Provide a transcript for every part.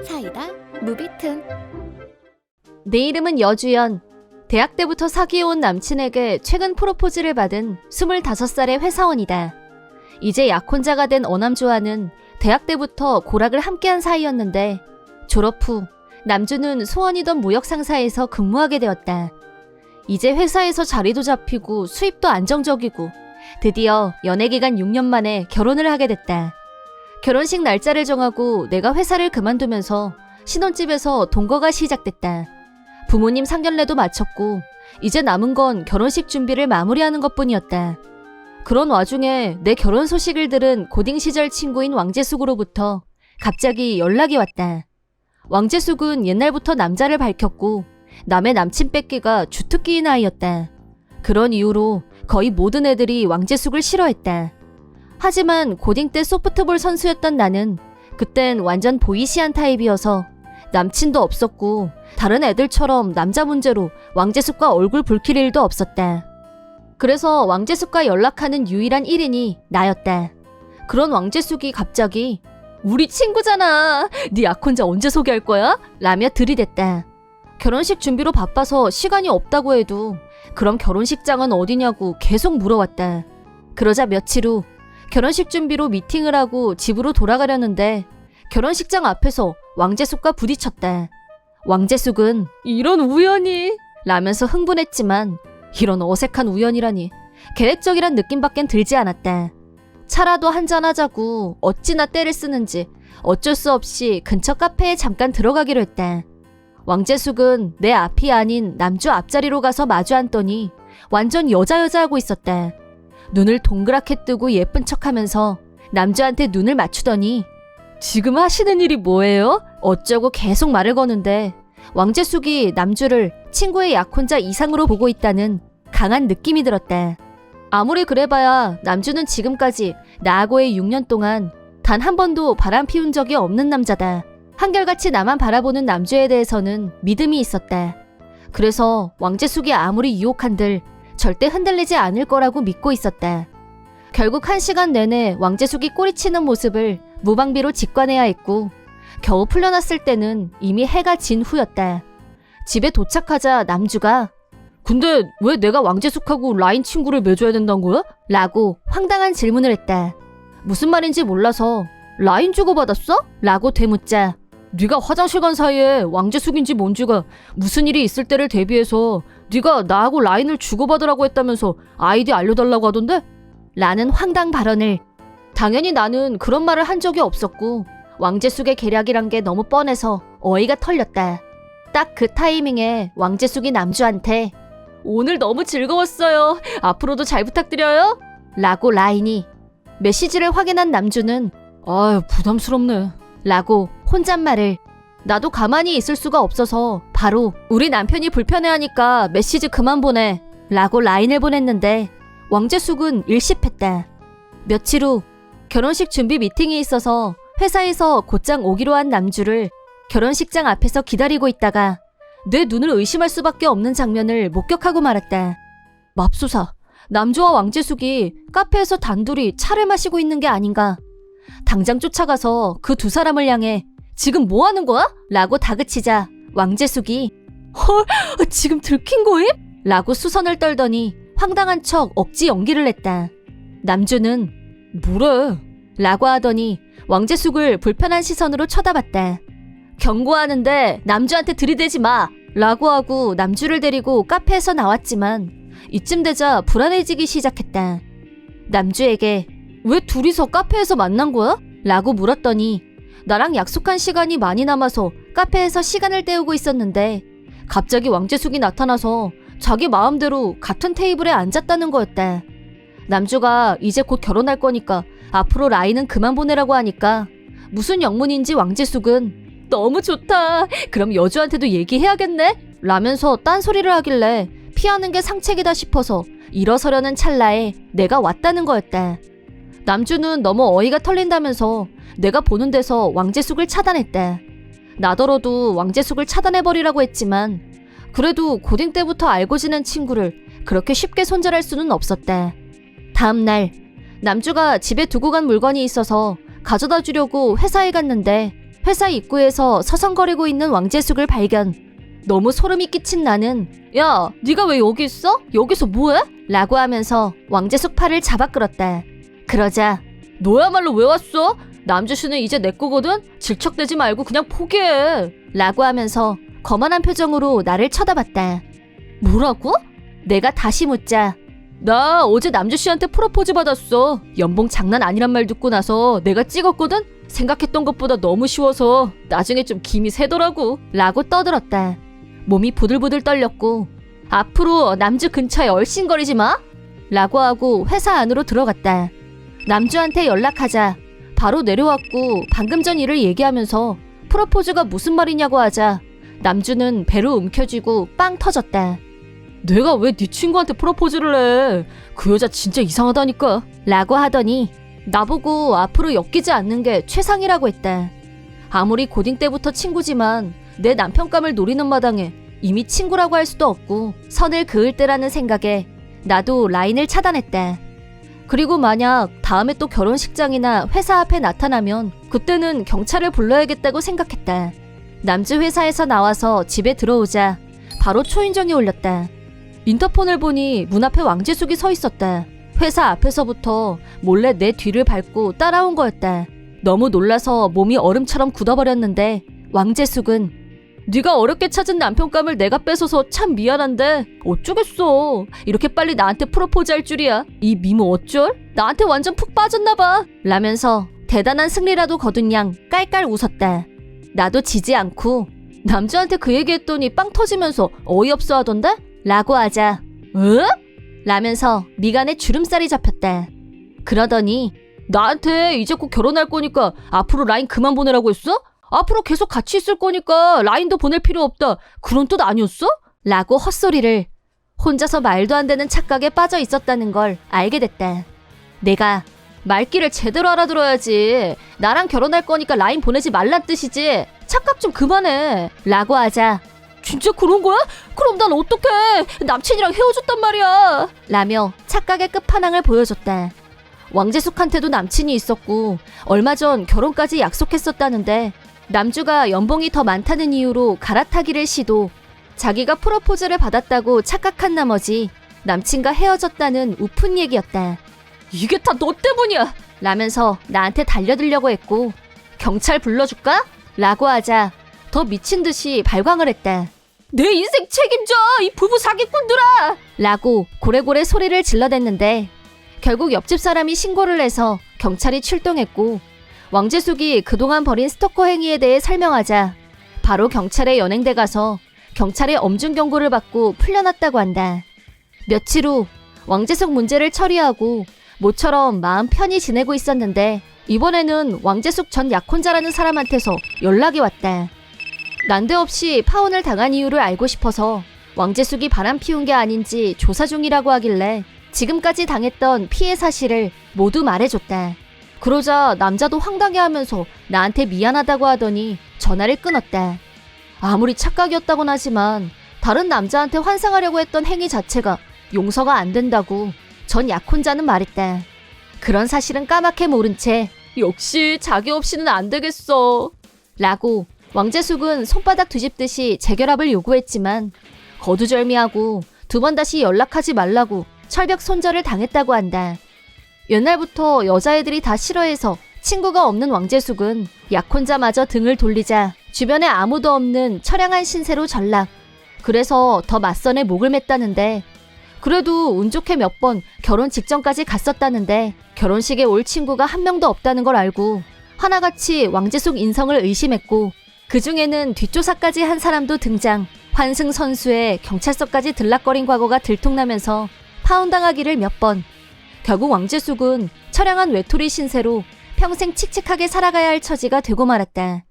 사이다 무비튼. 내 이름은 여주연. 대학 때부터 사귀어온 남친에게 최근 프로포즈를 받은 25살의 회사원이다. 이제 약혼자가 된 어남주와는 대학 때부터 고락을 함께한 사이였는데 졸업 후 남주는 소원이던 무역상사에서 근무하게 되었다. 이제 회사에서 자리도 잡히고 수입도 안정적이고 드디어 연애기간 6년 만에 결혼을 하게 됐다. 결혼식 날짜를 정하고 내가 회사를 그만두면서 신혼집에서 동거가 시작됐다. 부모님 상견례도 마쳤고 이제 남은 건 결혼식 준비를 마무리하는 것뿐이었다. 그런 와중에 내 결혼 소식을 들은 고딩 시절 친구인 왕재숙으로부터 갑자기 연락이 왔다. 왕재숙은 옛날부터 남자를 밝혔고 남의 남친 뺏기가 주특기인 아이였다. 그런 이유로 거의 모든 애들이 왕재숙을 싫어했다. 하지만 고딩 때 소프트볼 선수였던 나는 그땐 완전 보이시한 타입이어서 남친도 없었고 다른 애들처럼 남자 문제로 왕재숙과 얼굴 붉힐 일도 없었다. 그래서 왕재숙과 연락하는 유일한 1인이 나였다. 그런 왕재숙이 갑자기 우리 친구잖아. 네 약혼자 언제 소개할 거야? 라며 들이댔다. 결혼식 준비로 바빠서 시간이 없다고 해도 그럼 결혼식장은 어디냐고 계속 물어왔다. 그러자 며칠 후 결혼식 준비로 미팅을 하고 집으로 돌아가려는데 결혼식장 앞에서 왕재숙과 부딪혔다. 왕재숙은 이런 우연이 라면서 흥분했지만 이런 어색한 우연이라니 계획적이란 느낌밖엔 들지 않았다. 차라도 한잔하자고 어찌나 때를 쓰는지 어쩔 수 없이 근처 카페에 잠깐 들어가기로 했다. 왕재숙은 내 앞이 아닌 남주 앞자리로 가서 마주 앉더니 완전 여자하고 있었다. 눈을 동그랗게 뜨고 예쁜 척하면서 남주한테 눈을 맞추더니 지금 하시는 일이 뭐예요? 어쩌고 계속 말을 거는데 왕재숙이 남주를 친구의 약혼자 이상으로 보고 있다는 강한 느낌이 들었다. 아무리 그래봐야 남주는 지금까지 나하고의 6년 동안 단 한 번도 바람 피운 적이 없는 남자다. 한결같이 나만 바라보는 남주에 대해서는 믿음이 있었다. 그래서 왕재숙이 아무리 유혹한들 절대 흔들리지 않을 거라고 믿고 있었다. 결국 1시간 내내 왕재숙이 꼬리치는 모습을 무방비로 직관해야 했고 겨우 풀려났을 때는 이미 해가 진 후였다. 집에 도착하자 남주가 근데 왜 내가 왕재숙하고 라인 친구를 맺어야 된다는 거야? 라고 황당한 질문을 했다. 무슨 말인지 몰라서 라인 주고받았어? 라고 되묻자 네가 화장실 간 사이에 왕재숙인지 뭔지가 무슨 일이 있을 때를 대비해서 네가 나하고 라인을 주고받으라고 했다면서 아이디 알려달라고 하던데? 라는 황당 발언을. 당연히 나는 그런 말을 한 적이 없었고 왕재숙의 계략이란 게 너무 뻔해서 어이가 털렸다. 딱 그 타이밍에 왕재숙이 남주한테 오늘 너무 즐거웠어요. 앞으로도 잘 부탁드려요. 라고 라인이. 메시지를 확인한 남주는 아유 부담스럽네 라고 혼잣말을. 나도 가만히 있을 수가 없어서 바로 우리 남편이 불편해하니까 메시지 그만 보내 라고 라인을 보냈는데 왕재숙은 일십했다. 며칠 후 결혼식 준비 미팅이 있어서 회사에서 곧장 오기로 한 남주를 결혼식장 앞에서 기다리고 있다가 내 눈을 의심할 수밖에 없는 장면을 목격하고 말았다. 맙소사, 남주와 왕재숙이 카페에서 단둘이 차를 마시고 있는 게 아닌가. 당장 쫓아가서 그 두 사람을 향해 지금 뭐 하는 거야? 라고 다그치자 왕재숙이 헐, 지금 들킨 거임? 라고 수선을 떨더니 황당한 척 억지 연기를 했다. 남주는 뭐래? 라고 하더니 왕재숙을 불편한 시선으로 쳐다봤다. 경고하는데 남주한테 들이대지 마! 라고 하고 남주를 데리고 카페에서 나왔지만 이쯤 되자 불안해지기 시작했다. 남주에게 왜 둘이서 카페에서 만난 거야? 라고 물었더니 나랑 약속한 시간이 많이 남아서 카페에서 시간을 때우고 있었는데 갑자기 왕재숙이 나타나서 자기 마음대로 같은 테이블에 앉았다는 거였다. 남주가 이제 곧 결혼할 거니까 앞으로 라인은 그만 보내라고 하니까 무슨 영문인지 왕재숙은 너무 좋다. 그럼 여주한테도 얘기해야겠네? 라면서 딴소리를 하길래 피하는 게 상책이다 싶어서 일어서려는 찰나에 내가 왔다는 거였다. 남주는 너무 어이가 털린다면서 내가 보는 데서 왕재숙을 차단했다. 나더러도 왕재숙을 차단해버리라고 했지만 그래도 고딩 때부터 알고 지낸 친구를 그렇게 쉽게 손절할 수는 없었다. 다음 날 남주가 집에 두고 간 물건이 있어서 가져다 주려고 회사에 갔는데 회사 입구에서 서성거리고 있는 왕재숙을 발견. 너무 소름이 끼친 나는 야, 네가 왜 여기 있어? 여기서 뭐해? 라고 하면서 왕재숙 팔을 잡아 끌었다. 그러자 너야말로 왜 왔어? 남주씨는 이제 내 거거든? 질척대지 말고 그냥 포기해. 라고 하면서 거만한 표정으로 나를 쳐다봤다. 뭐라고? 내가 다시 묻자 나 어제 남주씨한테 프로포즈 받았어. 연봉 장난 아니란 말 듣고 나서 내가 찍었거든? 생각했던 것보다 너무 쉬워서 나중에 좀 김이 새더라고. 라고 떠들었다. 몸이 부들부들 떨렸고 앞으로 남주 근처에 얼씬거리지 마. 라고 하고 회사 안으로 들어갔다. 남주한테 연락하자 바로 내려왔고 방금 전 일을 얘기하면서 프로포즈가 무슨 말이냐고 하자 남주는 배로 움켜쥐고 빵 터졌다. 내가 왜 네 친구한테 프로포즈를 해? 그 여자 진짜 이상하다니까. 라고 하더니 나보고 앞으로 엮이지 않는 게 최상이라고 했다. 아무리 고딩 때부터 친구지만 내 남편감을 노리는 마당에 이미 친구라고 할 수도 없고 선을 그을 때라는 생각에 나도 라인을 차단했다. 그리고 만약 다음에 또 결혼식장이나 회사 앞에 나타나면 그때는 경찰을 불러야겠다고 생각했다. 남주 회사에서 나와서 집에 들어오자 바로 초인종이 울렸다. 인터폰을 보니 문 앞에 왕재숙이 서 있었다. 회사 앞에서부터 몰래 내 뒤를 밟고 따라온 거였다. 너무 놀라서 몸이 얼음처럼 굳어버렸는데 왕재숙은 네가 어렵게 찾은 남편감을 내가 뺏어서 참 미안한데 어쩌겠어. 이렇게 빨리 나한테 프로포즈 할 줄이야. 이 미모 어쩔? 나한테 완전 푹 빠졌나봐. 라면서 대단한 승리라도 거둔 양 깔깔 웃었다. 나도 지지 않고 남주한테 그 얘기했더니 빵 터지면서 어이없어 하던데? 라고 하자 응? 라면서 미간에 주름살이 잡혔다. 그러더니 나한테 이제 곧 결혼할 거니까 앞으로 라인 그만 보내라고 했어? 앞으로 계속 같이 있을 거니까 라인도 보낼 필요 없다. 그런 뜻 아니었어? 라고 헛소리를. 혼자서 말도 안 되는 착각에 빠져 있었다는 걸 알게 됐다. 내가 말귀를 제대로 알아들어야지. 나랑 결혼할 거니까 라인 보내지 말란 뜻이지. 착각 좀 그만해. 라고 하자 진짜 그런 거야? 그럼 난 어떡해? 남친이랑 헤어졌단 말이야. 라며 착각의 끝판왕을 보여줬다. 왕재숙한테도 남친이 있었고 얼마 전 결혼까지 약속했었다는데 남주가 연봉이 더 많다는 이유로 갈아타기를 시도. 자기가 프로포즈를 받았다고 착각한 나머지 남친과 헤어졌다는 우픈 얘기였다. 이게 다 너 때문이야. 라면서 나한테 달려들려고 했고 경찰 불러줄까? 라고 하자 더 미친 듯이 발광을 했다. 내 인생 책임져 이 부부 사기꾼들아! 라고 고래고래 소리를 질러댔는데 결국 옆집 사람이 신고를 해서 경찰이 출동했고 왕재숙이 그동안 벌인 스토커 행위에 대해 설명하자 바로 경찰에 연행돼 가서 경찰의 엄중 경고를 받고 풀려났다고 한다. 며칠 후 왕재숙 문제를 처리하고 모처럼 마음 편히 지내고 있었는데 이번에는 왕재숙 전 약혼자라는 사람한테서 연락이 왔다. 난데없이 파혼을 당한 이유를 알고 싶어서 왕재숙이 바람 피운 게 아닌지 조사 중이라고 하길래 지금까지 당했던 피해 사실을 모두 말해줬다. 그러자 남자도 황당해하면서 나한테 미안하다고 하더니 전화를 끊었다. 아무리 착각이었다곤 하지만 다른 남자한테 환상하려고 했던 행위 자체가 용서가 안 된다고 전 약혼자는 말했다. 그런 사실은 까맣게 모른 채 역시 자기 없이는 안 되겠어 라고 왕재숙은 손바닥 뒤집듯이 재결합을 요구했지만 거두절미하고 두 번 다시 연락하지 말라고 철벽 손절을 당했다고 한다. 옛날부터 여자애들이 다 싫어해서 친구가 없는 왕재숙은 약혼자마저 등을 돌리자 주변에 아무도 없는 처량한 신세로 전락. 그래서 더 맞선에 목을 맸다는데 그래도 운 좋게 몇 번 결혼 직전까지 갔었다는데 결혼식에 올 친구가 한 명도 없다는 걸 알고 하나같이 왕재숙 인성을 의심했고 그중에는 뒷조사까지 한 사람도 등장. 환승선수에 경찰서까지 들락거린 과거가 들통나면서 파혼당하기를 몇 번. 결국 왕재숙은 처량한 외톨이 신세로 평생 칙칙하게 살아가야 할 처지가 되고 말았다.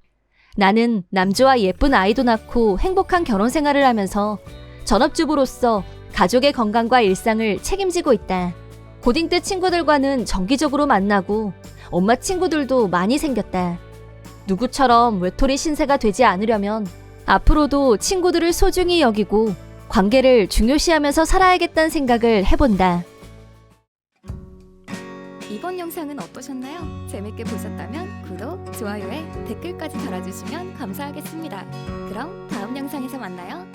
나는 남주와 예쁜 아이도 낳고 행복한 결혼 생활을 하면서 전업주부로서 가족의 건강과 일상을 책임지고 있다. 고딩 때 친구들과는 정기적으로 만나고 엄마 친구들도 많이 생겼다. 누구처럼 외톨이 신세가 되지 않으려면 앞으로도 친구들을 소중히 여기고 관계를 중요시하면서 살아야겠다는 생각을 해본다. 이번 영상은 어떠셨나요? 재밌게 보셨다면 구독, 좋아요에 댓글까지 달아주시면 감사하겠습니다. 그럼 다음 영상에서 만나요.